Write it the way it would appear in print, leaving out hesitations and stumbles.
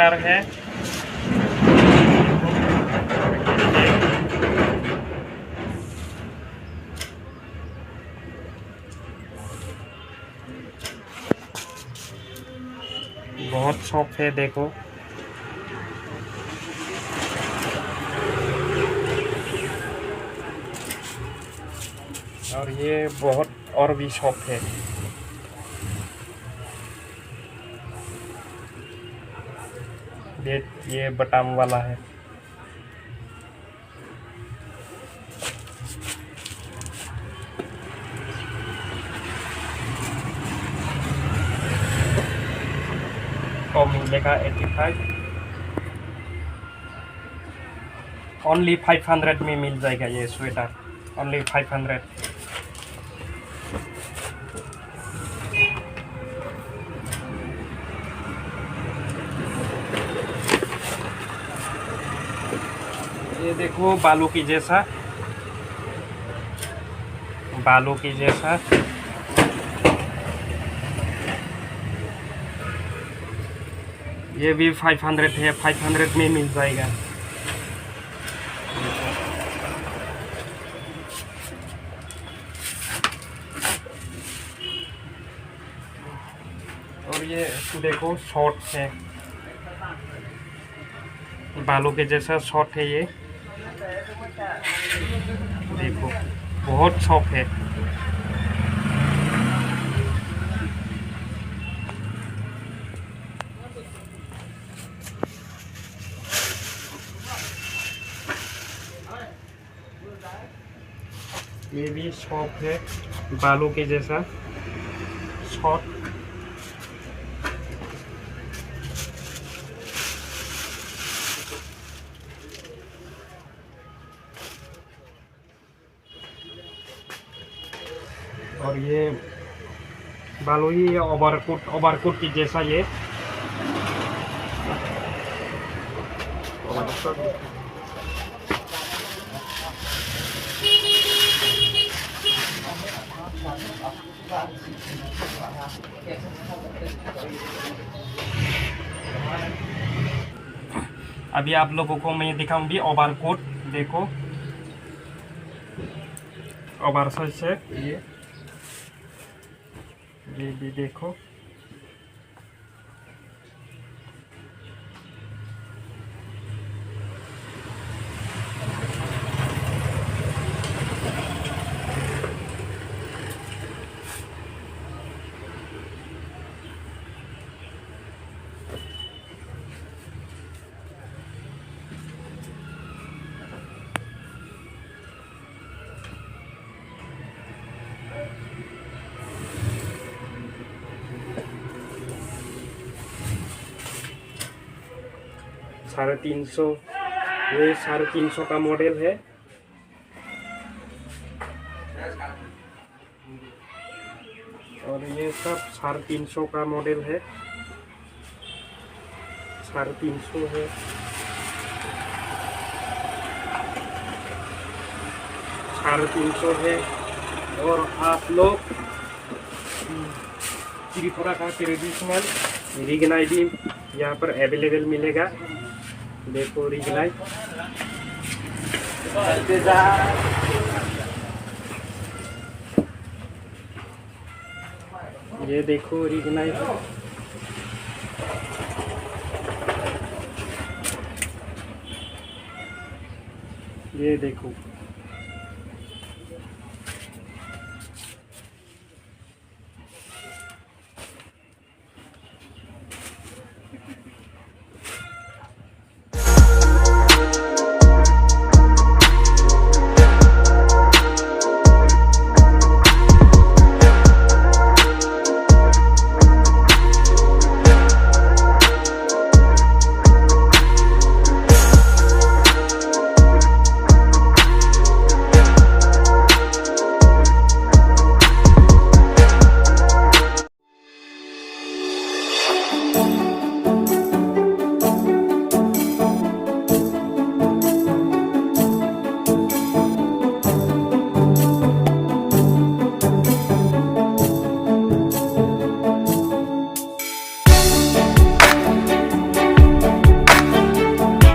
Sweater है। बहुत soft है देखो। और ये बहुत और भी सॉफ्ट है। ये बटन वाला है। तो मिलेगा 85। ओनली 500 में मिल जाएगा ये स्वेटर। ओनली 500। ये देखो बालू की जैसा, बालू की जैसा। ये भी 500 है, 500 में मिल जाएगा। और ये देखो शॉर्ट है, बालू के जैसा शॉर्ट है ये। देखो बहुत सॉफ्ट है। ये भी सॉफ्ट है, बालू के जैसा शॉर्ट। और ये बालू ही ओवरकोट की जैसा ये। अभी आप लोगों को मैं दिखाऊंगी ओवरकोट। देखो ओवरसाइज है ये भी देखो। साढ़े 350, ये 350 का मॉडल है। और ये सब 350 का मॉडल है। 350 है। 350 है। और आप लोग त्रिपुरा का ट्रेडिशनल रिगनाई भी यहाँ पर अवेलेबल मिलेगा। देखो रिगनाई, ये देखो रिगनाई। ये देखो